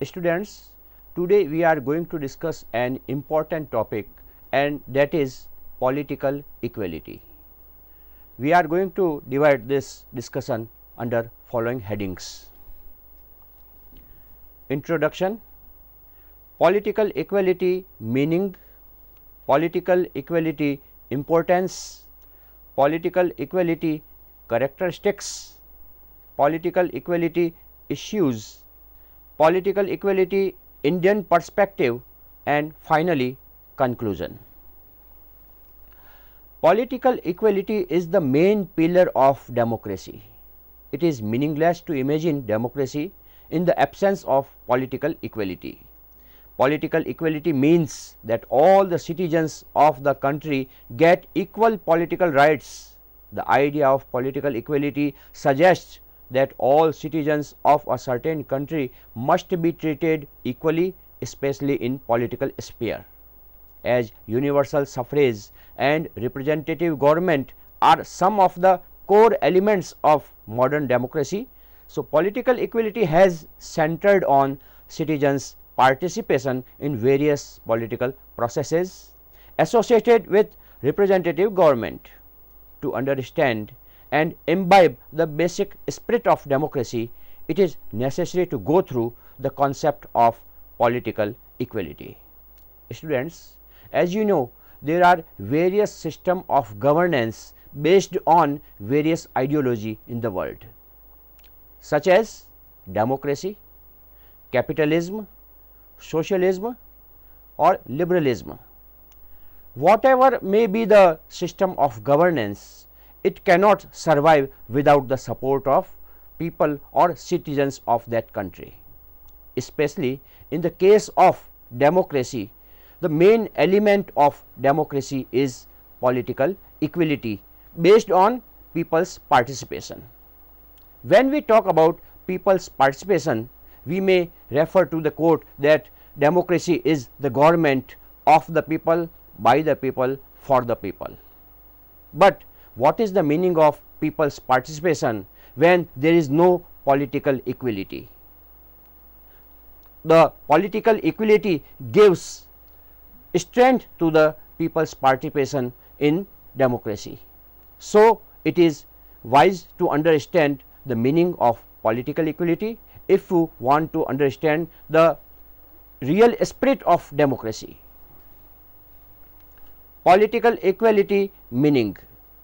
Students, today we are going to discuss an important topic, and that is political equality. We are going to divide this discussion under following headings. Introduction, political equality meaning, political equality importance, political equality characteristics, political equality issues, political equality Indian perspective, and finally conclusion. Political equality is the main pillar of democracy. It is meaningless to imagine democracy in the absence of political equality. Political equality means that all the citizens of the country get equal political rights. The idea of political equality suggests that all citizens of a certain country must be treated equally, especially in political sphere. As universal suffrage and representative government are some of the core elements of modern democracy, so political equality has centered on citizens' participation in various political processes associated with representative government. To understand and imbibe the basic spirit of democracy, it is necessary to go through the concept of political equality. Students, as you know, there are various systems of governance based on various ideology in the world, such as democracy, capitalism, socialism or liberalism. Whatever may be the system of governance, it cannot survive without the support of people or citizens of that country. Especially in the case of democracy, the main element of democracy is political equality based on people's participation. When we talk about people's participation, we may refer to the quote that democracy is the government of the people, by the people, for the people. But what is the meaning of people's participation when there is no political equality? The political equality gives strength to the people's participation in democracy. So, it is wise to understand the meaning of political equality if you want to understand the real spirit of democracy. Political equality meaning.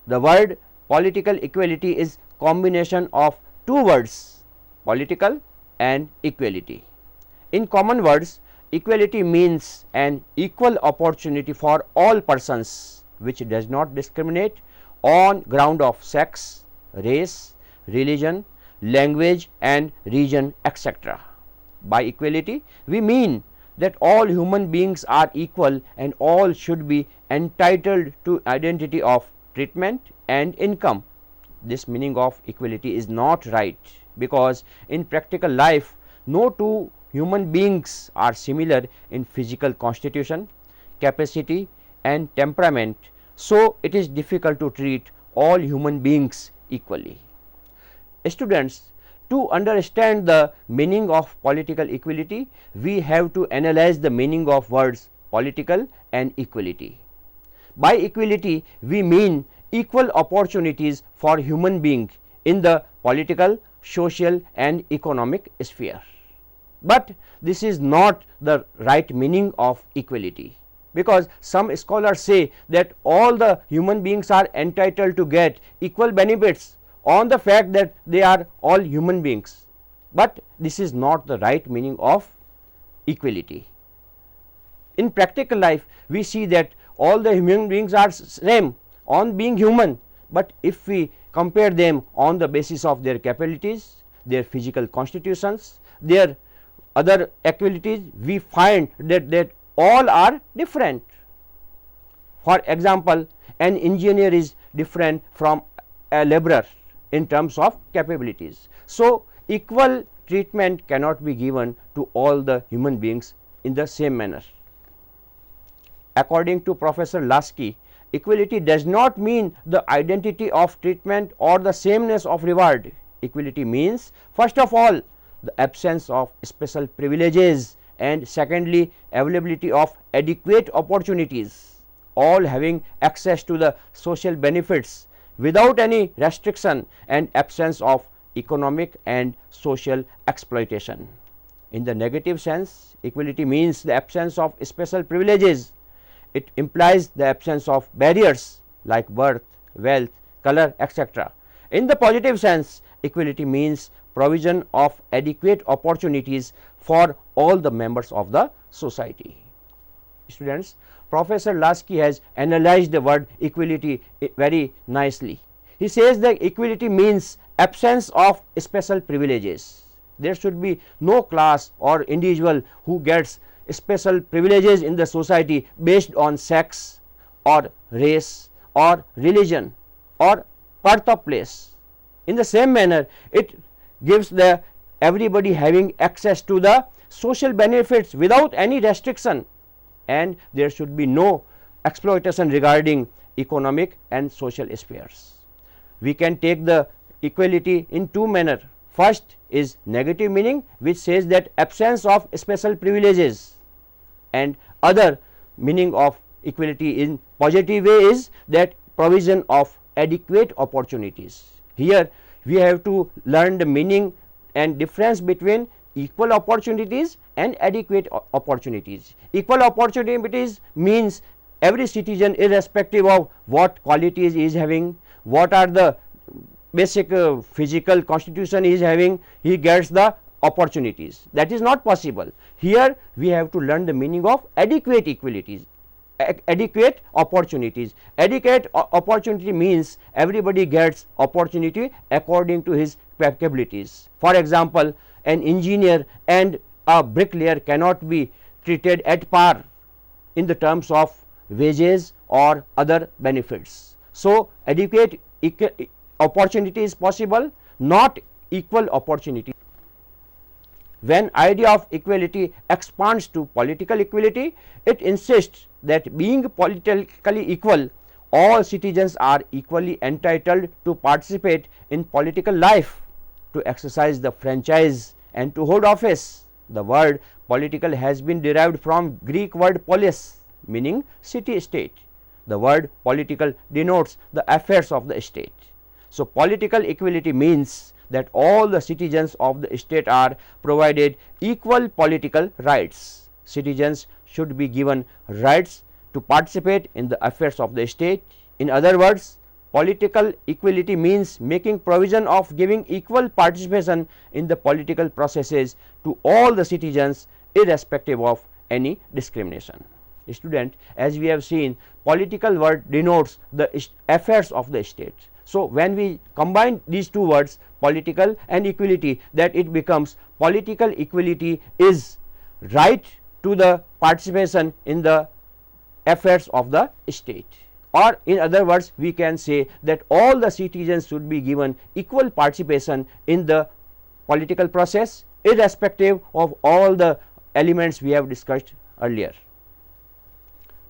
The word political equality is combination of two words, political and equality. In common words, equality means an equal opportunity for all persons which does not discriminate on ground of sex, race, religion, language and region, etc. By equality, we mean that all human beings are equal and all should be entitled to identity of treatment and income. This meaning of equality is not right, because in practical life no two human beings are similar in physical constitution, capacity and temperament, so it is difficult to treat all human beings equally. Students, to understand the meaning of political equality, we have to analyze the meaning of words political and equality. By equality, we mean equal opportunities for human beings in the political, social and economic sphere. But this is not the right meaning of equality, because some scholars say that all the human beings are entitled to get equal benefits on the fact that they are all human beings, but this is not the right meaning of equality. In practical life, we see that all the human beings are same on being human, but if we compare them on the basis of their capabilities, their physical constitutions, their other abilities, we find that all are different. For example, an engineer is different from a laborer in terms of capabilities. So, equal treatment cannot be given to all the human beings in the same manner. According to Professor Lasky, equality does not mean the identity of treatment or the sameness of reward. Equality means, first of all, the absence of special privileges, and secondly, availability of adequate opportunities, all having access to the social benefits without any restriction, and absence of economic and social exploitation. In the negative sense, equality means the absence of special privileges. It implies the absence of barriers like birth, wealth, color, etc. In the positive sense, equality means provision of adequate opportunities for all the members of the society. Students, Professor Lasky has analyzed the word equality very nicely. He says that equality means absence of special privileges. There should be no class or individual who gets special privileges in the society based on sex or race or religion or birth of place. In the same manner, it gives the everybody having access to the social benefits without any restriction, and there should be no exploitation regarding economic and social spheres. We can take the equality in two manners. First is negative meaning, which says that absence of special privileges, and other meaning of equality in positive way is that provision of adequate opportunities. Here we have to learn the meaning and difference between equal opportunities and adequate opportunities. Equal opportunities means every citizen, irrespective of what qualities he is having, what are the basic physical constitution he is having, he gets the opportunities. That is not possible. Here we have to learn the meaning of adequate equalities, adequate opportunities. Adequate opportunity means everybody gets opportunity according to his capabilities. For example, an engineer and a bricklayer cannot be treated at par in the terms of wages or other benefits. So adequate opportunity is possible, not equal opportunity. When idea of equality expands to political equality, it insists that being politically equal, all citizens are equally entitled to participate in political life, to exercise the franchise and to hold office. The word political has been derived from Greek word polis, meaning city state. The word political denotes the affairs of the state. So political equality means that all the citizens of the state are provided equal political rights. Citizens should be given rights to participate in the affairs of the state. In other words, political equality means making provision of giving equal participation in the political processes to all the citizens, irrespective of any discrimination. Student, as we have seen, political word denotes the affairs of the state. So when we combine these two words, political and equality, that it becomes political equality is right to the participation in the affairs of the state. Or in other words, we can say that all the citizens should be given equal participation in the political process, irrespective of all the elements we have discussed earlier.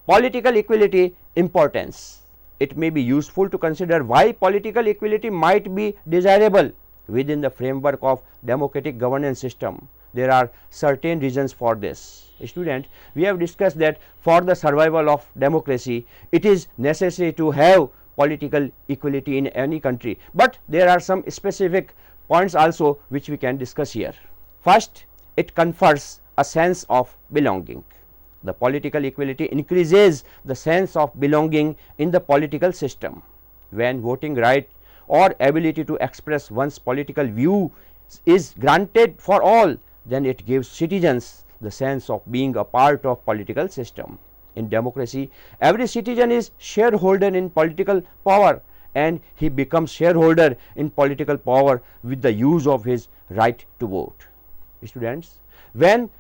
Political equality importance. It may be useful to consider why political equality might be desirable within the framework of democratic governance system. There are certain reasons for this. Student, we have discussed that for the survival of democracy, it is necessary to have political equality in any country, but there are some specific points also which we can discuss here. First, it confers a sense of belonging. The political equality increases the sense of belonging in the political system. When voting right or ability to express one's political view is granted for all, then it gives citizens the sense of being a part of political system. In democracy, every citizen is shareholder in political power, and he becomes shareholder in political power with the use of his right to vote. Students, when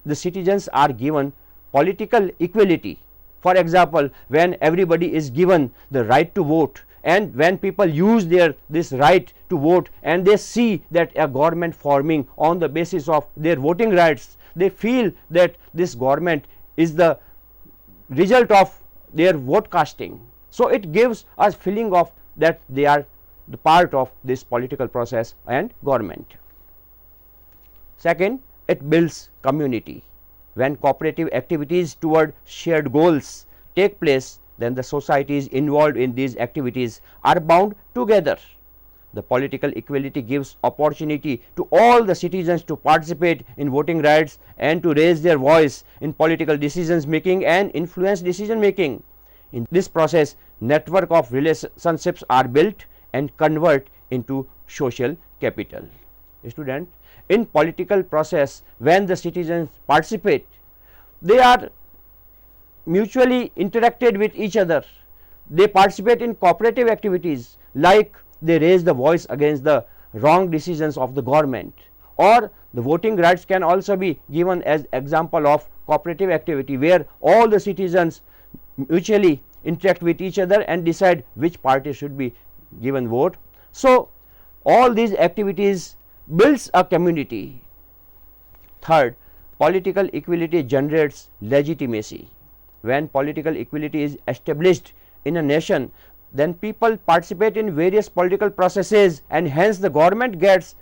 the citizens are given political equality, for example, when everybody is given the right to vote, and when people use this right to vote and they see that a government forming on the basis of their voting rights, they feel that this government is the result of their vote casting. So it gives us feeling of that they are the part of this political process and government. Second, it builds community. When cooperative activities toward shared goals take place, then the societies involved in these activities are bound together. The political equality gives opportunity to all the citizens to participate in voting rights and to raise their voice in political decisions making and influence decision making. In this process, network of relationships are built and convert into social capital. Student, in political process, when the citizens participate, they are mutually interacted with each other. They participate in cooperative activities, like they raise the voice against the wrong decisions of the government, or the voting rights can also be given as example of cooperative activity, where all the citizens mutually interact with each other and decide which party should be given vote. So, all these activities builds a community. Third, political equality generates legitimacy. When political equality is established in a nation, then people participate in various political processes, and hence the government gets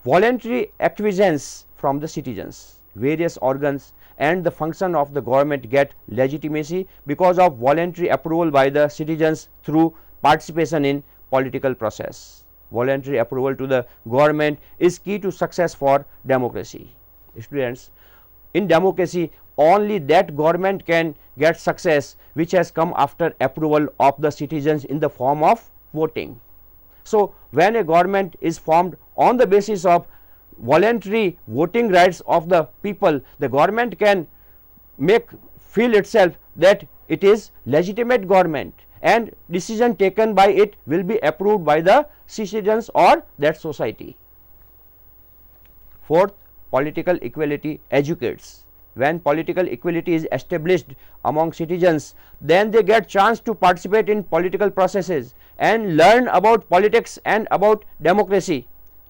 voluntary acquiescence from the citizens. Various organs and the function of the government get legitimacy because of voluntary approval by the citizens through participation in political process. Voluntary approval to the government is key to success for democracy. Students, in democracy, only that government can get success which has come after approval of the citizens in the form of voting. So, when a government is formed on the basis of voluntary voting rights of the people, the government can feel itself that it is legitimate government, and decision taken by it will be approved by the citizens or that society. Fourth, political equality educates. When political equality is established among citizens, then they get chance to participate in political processes and learn about politics and about democracy.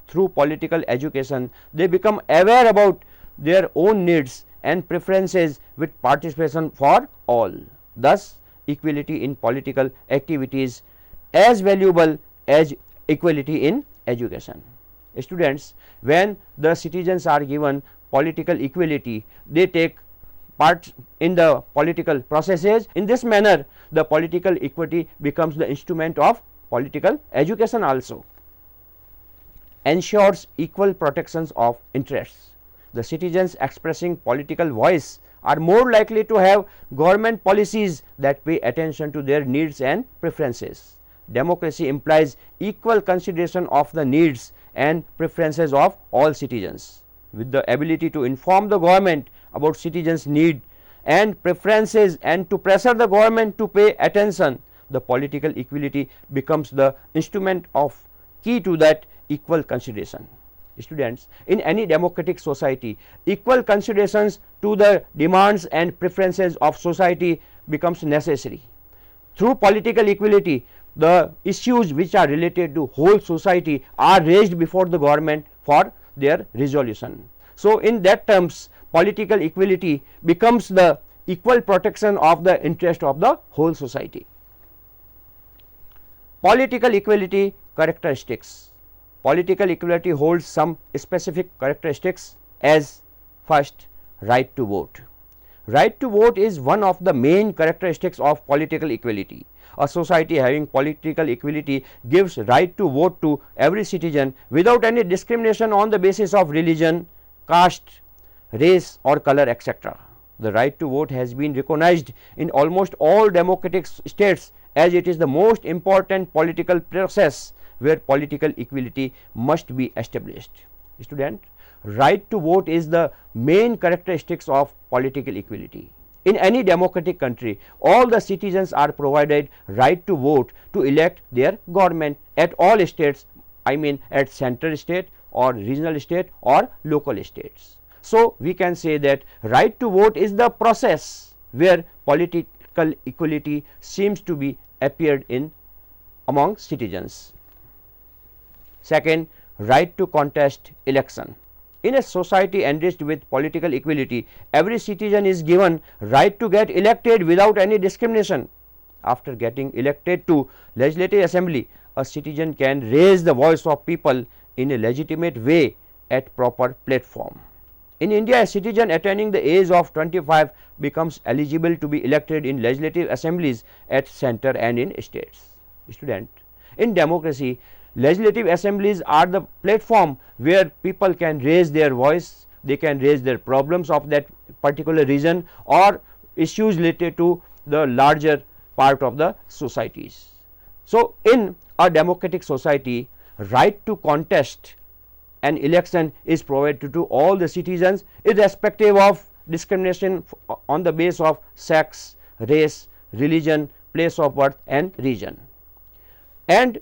Through political education, they become aware about their own needs and preferences with participation for all. Thus, equality in political activities as valuable as equality in education. Students, when the citizens are given political equality, they take part in the political processes. In this manner, the political equity becomes the instrument of political education also. Ensures equal protections of interests. The citizens expressing political voice are more likely to have government policies that pay attention to their needs and preferences. Democracy implies equal consideration of the needs and preferences of all citizens. With the ability to inform the government about citizens' need and preferences and to pressure the government to pay attention, the political equality becomes the instrument of key to that equal consideration. Students, in any democratic society, equal considerations to the demands and preferences of society becomes necessary. Through political equality, the issues which are related to whole society are raised before the government for their resolution. So, in that terms, political equality becomes the equal protection of the interest of the whole society. Political equality characteristics. Political equality holds some specific characteristics as first, right to vote. Right to vote is one of the main characteristics of political equality. A society having political equality gives right to vote to every citizen without any discrimination on the basis of religion, caste, race or color, etc. The right to vote has been recognized in almost all democratic states as it is the most important political process where political equality must be established. Student, right to vote is the main characteristics of political equality. In any democratic country, all the citizens are provided right to vote to elect their government at all states, I mean at central state or regional state or local states. So, we can say that right to vote is the process where political equality seems to be appeared in among citizens. Second, right to contest election. In a society enriched with political equality, every citizen is given right to get elected without any discrimination. After getting elected to legislative assembly, a citizen can raise the voice of people in a legitimate way at proper platform. In India, a citizen attaining the age of 25 becomes eligible to be elected in legislative assemblies at center and in states. Student, in democracy, legislative assemblies are the platform where people can raise their voice, they can raise their problems of that particular region or issues related to the larger part of the societies. So, in a democratic society, right to contest an election is provided to all the citizens irrespective of discrimination on the basis of sex, race, religion, place of birth and region. And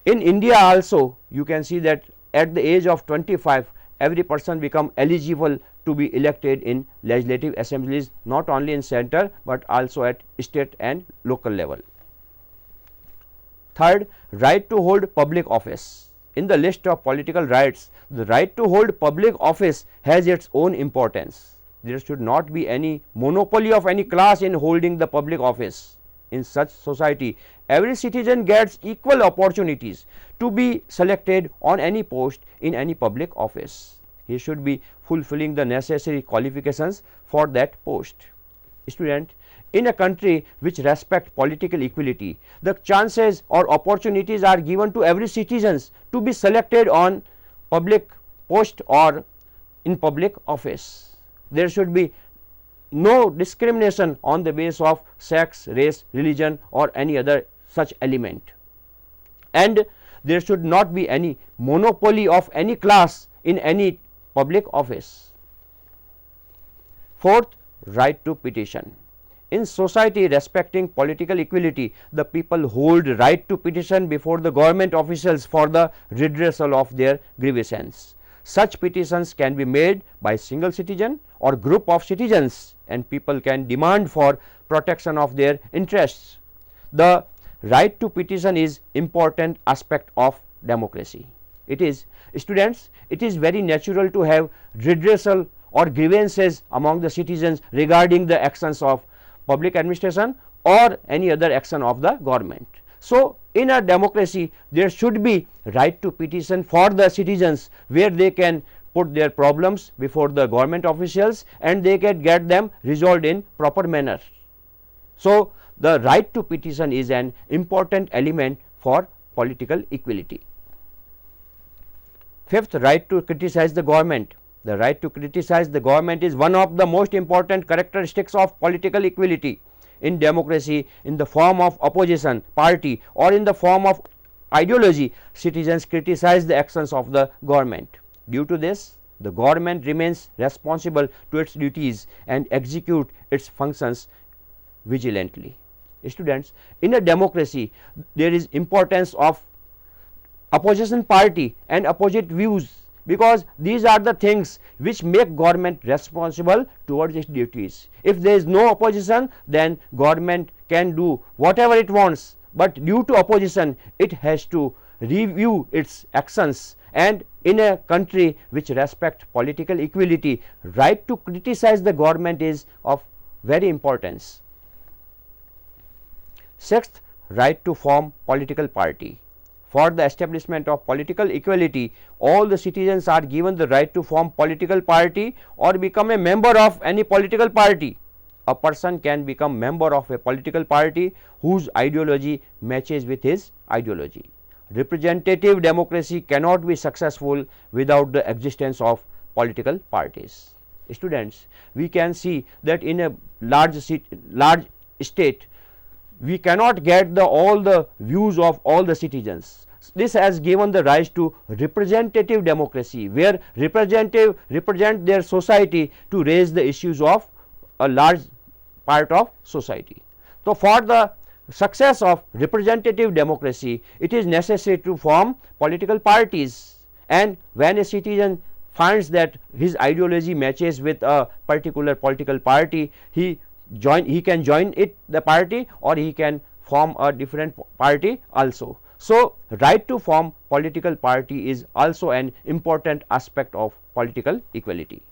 in India also you can see that at the age of 25 every person become eligible to be elected in legislative assemblies, not only in center but also at state and local level. Third, right to hold public office. In the list of political rights, the right to hold public office has its own importance. There should not be any monopoly of any class in holding the public office. In such society, every citizen gets equal opportunities to be selected on any post in any public office. He should be fulfilling the necessary qualifications for that post. Student, in a country which respects political equality, the chances or opportunities are given to every citizen to be selected on public post or in public office. There should be no discrimination on the basis of sex, race, religion or any other such element, and there should not be any monopoly of any class in any public office. Fourth, right to petition. In society respecting political equality, the people hold right to petition before the government officials for the redressal of their grievances. Such petitions can be made by single citizen or group of citizens, and people can demand for protection of their interests. The right to petition is important aspect of democracy. It is, students, it is very natural to have redressal or grievances among the citizens regarding the actions of public administration or any other action of the government. So, in a democracy there should be right to petition for the citizens where they can put their problems before the government officials and they can get them resolved in proper manner. So, the right to petition is an important element for political equality. Fifth, right to criticize the government. The right to criticize the government is one of the most important characteristics of political equality. In democracy, in the form of opposition party or in the form of ideology, citizens criticize the actions of the government. Due to this, the government remains responsible to its duties and execute its functions vigilantly. Students, in a democracy, there is importance of opposition party and opposite views, because these are the things which make government responsible towards its duties. If there is no opposition, then government can do whatever it wants, but due to opposition it has to review its actions. And in a country which respects political equality, right to criticize the government is of very importance. Sixth, right to form political party. For the establishment of political equality, all the citizens are given the right to form political party or become a member of any political party. A person can become member of a political party whose ideology matches with his ideology. Representative democracy cannot be successful without the existence of political parties. Students, we can see that in a large state, we cannot get all the views of all the citizens. This has given the rise to representative democracy, where representative represent their society to raise the issues of a large part of society. So, for the success of representative democracy, it is necessary to form political parties, and when a citizen finds that his ideology matches with a particular political party, he can join the party, or he can form a different party also. So, right to form political party is also an important aspect of political equality.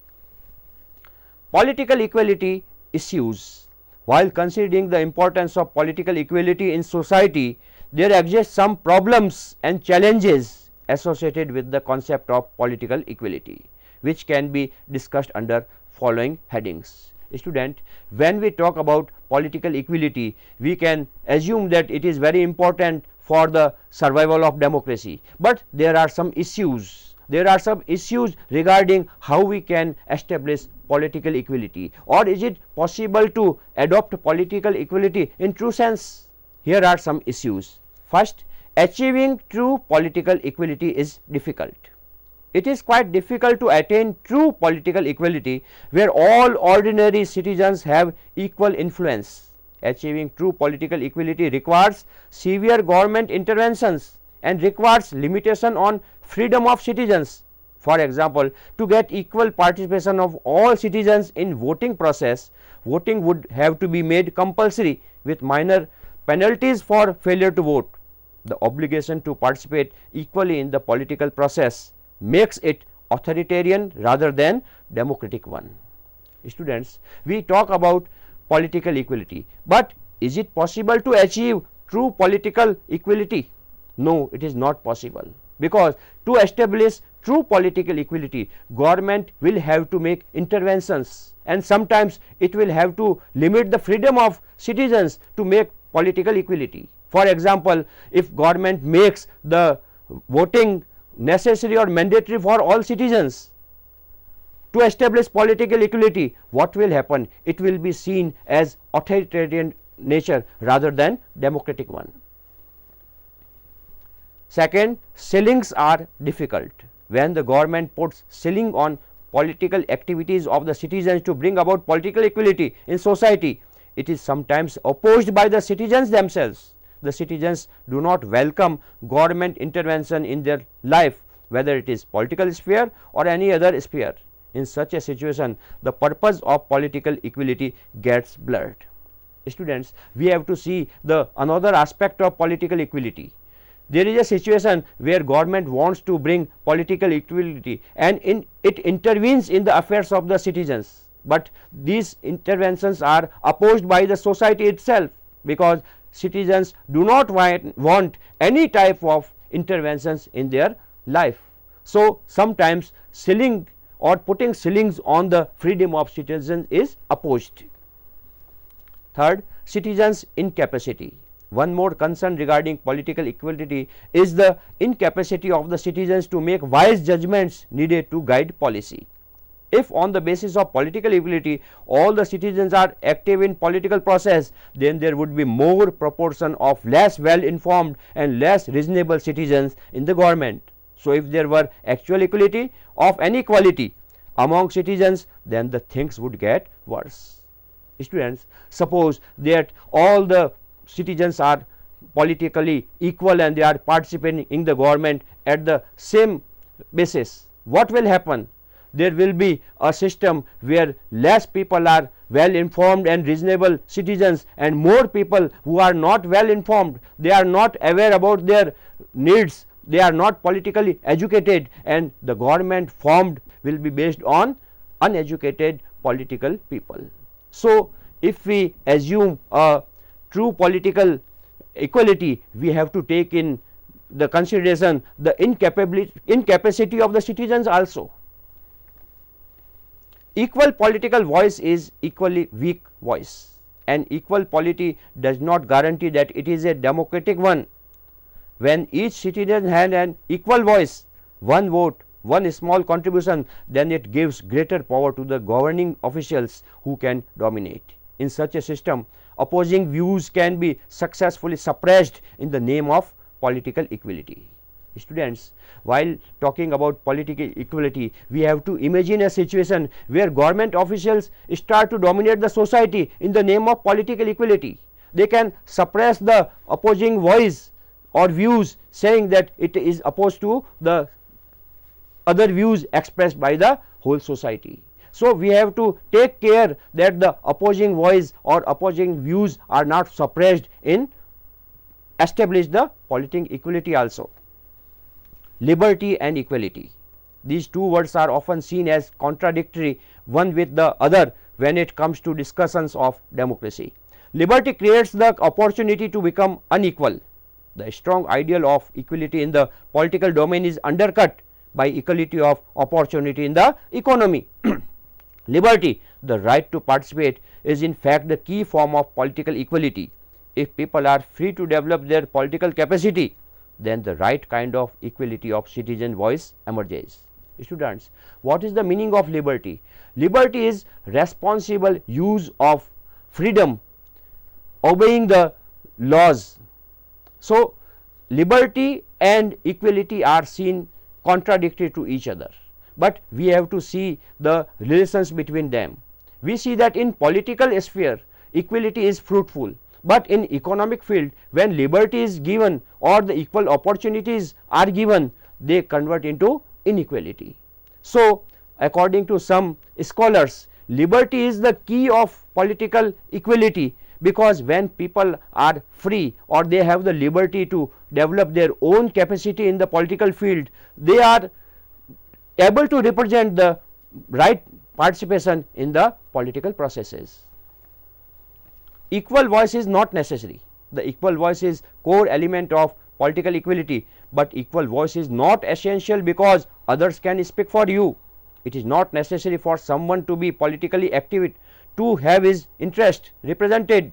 Political equality issues. While considering the importance of political equality in society, there exist some problems and challenges associated with the concept of political equality. which can be discussed under following headings. Student, when we talk about political equality, we can assume that it is very important for the survival of democracy, but there are some issues. There are some issues regarding how we can establish political equality, or is it possible to adopt political equality in true sense? Here are some issues. First, achieving true political equality is difficult. It is quite difficult to attain true political equality where all ordinary citizens have equal influence. Achieving true political equality requires severe government interventions and requires limitation on freedom of citizens. For example, to get equal participation of all citizens in voting process, voting would have to be made compulsory with minor penalties for failure to vote. The obligation to participate equally in the political process makes it authoritarian rather than democratic one. Students, we talk about political equality, but is it possible to achieve true political equality? No, it is not possible, because to establish true political equality, government will have to make interventions, and sometimes it will have to limit the freedom of citizens to make political equality. For example, if government makes the voting necessary or mandatory for all citizens to establish political equality, what will happen? It will be seen as authoritarian nature rather than democratic one. Second, ceilings are difficult. When the government puts ceiling on political activities of the citizens to bring about political equality in society, it is sometimes opposed by the citizens themselves. The citizens do not welcome government intervention in their life, whether it is political sphere or any other sphere. In such a situation, the purpose of political equality gets blurred. Students, we have to see the another aspect of political equality. There is a situation where government wants to bring political equality and it intervenes in the affairs of the citizens, but these interventions are opposed by the society itself, because citizens do not want any type of interventions in their life. So sometimes ceiling or putting ceilings on the freedom of citizens is opposed. Third, citizens' incapacity. One more concern regarding political equality is the incapacity of the citizens to make wise judgments needed to guide policy. If on the basis of political equality all the citizens are active in political process, then there would be more proportion of less well informed and less reasonable citizens in the government. So if there were actual equality of any quality among citizens, then the things would get worse. Students, suppose that all the citizens are politically equal and they are participating in the government at the same basis, what will happen? There will be a system where less people are well informed and reasonable citizens, and more people who are not well informed, they are not aware about their needs, they are not politically educated, and the government formed will be based on uneducated political people. So if we assume a true political equality, we have to take in the consideration the incapacity of the citizens also. Equal political voice is equally weak voice, and equal polity does not guarantee that it is a democratic one. When each citizen has an equal voice, one vote, one small contribution, then it gives greater power to the governing officials who can dominate. In such a system, opposing views can be successfully suppressed in the name of political equality. Students, while talking about political equality, we have to imagine a situation where government officials start to dominate the society in the name of political equality. They can suppress the opposing voice or views, saying that it is opposed to the other views expressed by the whole society. So we have to take care that the opposing voice or opposing views are not suppressed in establish the political equality also. Liberty and equality. These two words are often seen as contradictory one with the other when it comes to discussions of democracy. Liberty creates the opportunity to become unequal. The strong ideal of equality in the political domain is undercut by equality of opportunity in the economy. Liberty, the right to participate, is in fact the key form of political equality. If people are free to develop their political capacity, then the right kind of equality of citizen voice emerges. Students, what is the meaning of liberty? Liberty is responsible use of freedom, obeying the laws. So, liberty and equality are seen contradictory to each other, but we have to see the relations between them. We see that in political sphere equality is fruitful, but in economic field when liberty is given or the equal opportunities are given, they convert into inequality. So, according to some scholars, liberty is the key of political equality, because when people are free or they have the liberty to develop their own capacity in the political field, they are able to represent the right participation in the political processes. Equal voice is not necessary. The equal voice is core element of political equality, but equal voice is not essential because others can speak for you. It is not necessary for someone to be politically active to have his interest represented.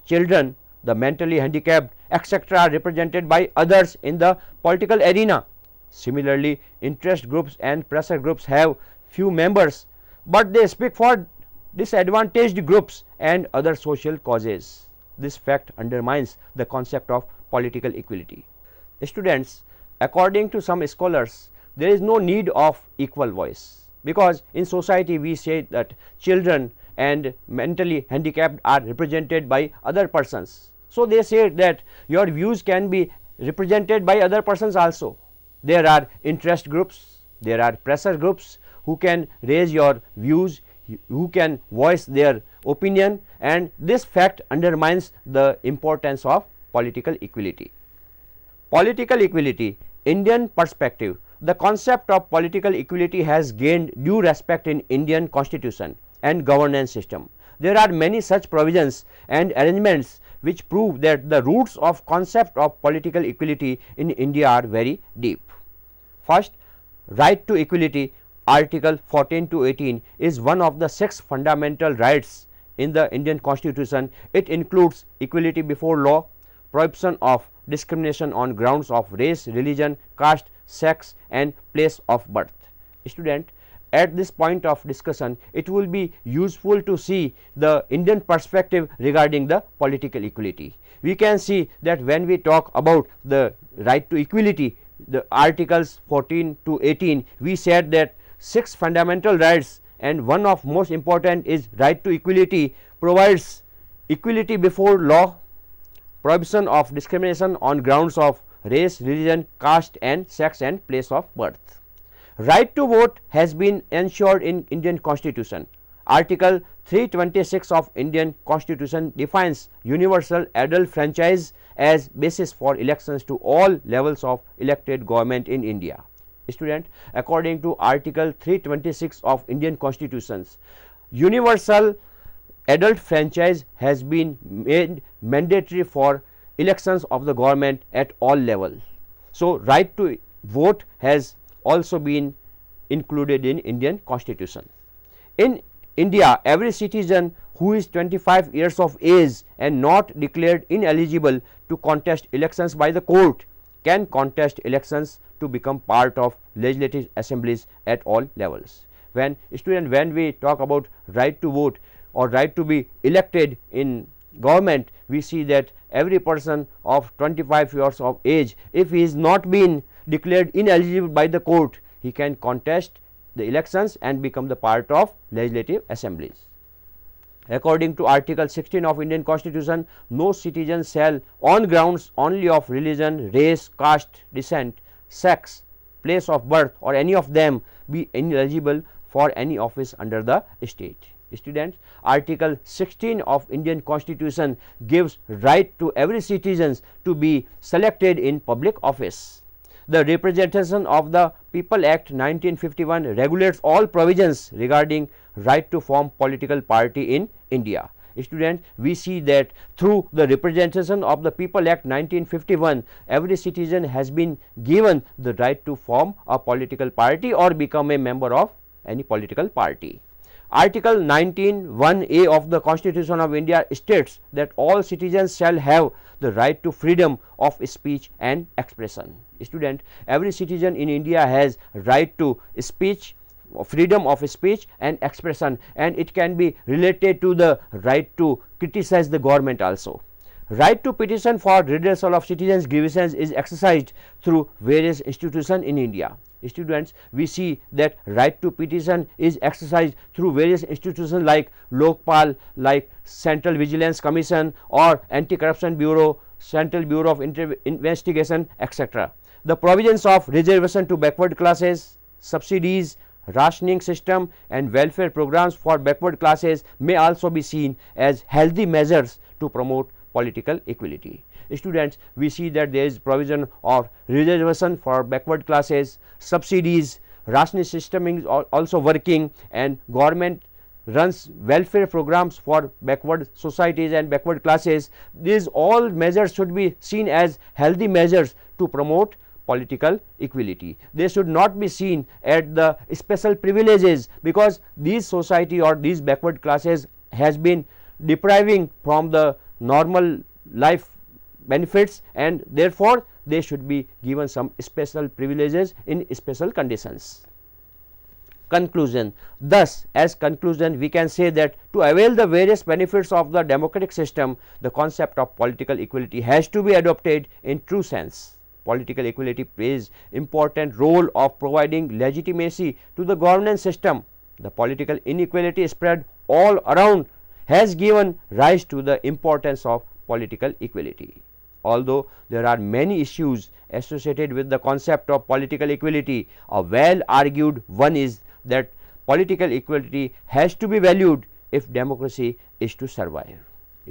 Children, the mentally handicapped, etc. are represented by others in the political arena. Similarly, interest groups and pressure groups have few members, but they speak for disadvantaged groups and other social causes. This fact undermines the concept of political equality. Students, according to some scholars, there is no need of equal voice, because in society we say that children and mentally handicapped are represented by other persons. So, they say that your views can be represented by other persons also. There are interest groups, there are pressure groups who can raise your views, who can voice their opinion, and this fact undermines the importance of political equality. Political equality, Indian perspective. The concept of political equality has gained due respect in Indian constitution and governance system. There are many such provisions and arrangements which prove that the roots of concept of political equality in India are very deep. First, right to equality. Article 14 to 18 is one of the 6 fundamental rights in the Indian constitution. It includes equality before law, prohibition of discrimination on grounds of race, religion, caste, sex and place of birth. Student, at this point of discussion, it will be useful to see the Indian perspective regarding the political equality. We can see that when we talk about the right to equality, the articles 14 to 18, we said that 6 fundamental rights, and one of most important is right to equality, provides equality before law, prohibition of discrimination on grounds of race, religion, caste and sex and place of birth. Right to vote has been ensured in Indian constitution. Article 326 of Indian constitution defines universal adult franchise as basis for elections to all levels of elected government in India. Student, according to article 326 of Indian constitutions, universal adult franchise has been made mandatory for elections of the government at all levels. So, right to vote has also been included in Indian constitution. In India, every citizen who is 25 years of age and not declared ineligible to contest elections by the court can contest elections to become part of legislative assemblies at all levels. When we talk about right to vote or right to be elected in government, we see that every person of 25 years of age, if he is not been declared ineligible by the court, he can contest the elections and become the part of legislative assemblies. According to article 16 of Indian constitution, no citizen shall on grounds only of religion, race, caste, descent, sex, place of birth or any of them be ineligible for any office under the state. Students, article 16 of Indian constitution gives right to every citizen to be selected in public office. The Representation of the People Act 1951 regulates all provisions regarding right to form political party in India. Students, we see that through the Representation of the People Act 1951, every citizen has been given the right to form a political party or become a member of any political party. Article 19(1)(a) of the Constitution of India states that all citizens shall have the right to freedom of speech and expression. Student, every citizen in India has right to speech, freedom of speech and expression, and it can be related to the right to criticize the government also. Right to petition for redressal of citizens' grievances is exercised through various institutions in India. Students, we see that right to petition is exercised through various institutions like Lokpal, like Central Vigilance Commission or Anti-Corruption Bureau, Central Bureau of Investigation, etc. The provisions of reservation to backward classes, subsidies, rationing system and welfare programs for backward classes may also be seen as healthy measures to promote political equality. Students, we see that there is provision of reservation for backward classes, subsidies, rationing system is also working, and government runs welfare programs for backward societies and backward classes. These all measures should be seen as healthy measures to promote political equality. They should not be seen at the special privileges, because these society or these backward classes has been depriving from the normal life benefits, and therefore they should be given some special privileges in special conditions. Conclusion. Thus, as conclusion, we can say that to avail the various benefits of the democratic system, the concept of political equality has to be adopted in true sense. Political equality plays important role of providing legitimacy to the governance system. The political inequality spread all around has given rise to the importance of political equality. Although there are many issues associated with the concept of political equality, a well argued one is that political equality has to be valued if democracy is to survive.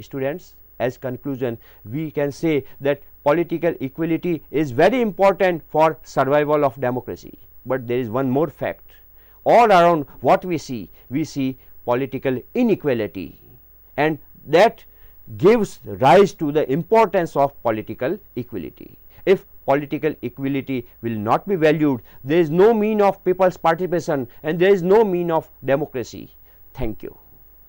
Students, as conclusion, we can say that political equality is very important for survival of democracy. But there is one more fact. All around what we see political inequality, and that gives rise to the importance of political equality. If political equality will not be valued, there is no mean of people's participation and there is no mean of democracy. Thank you.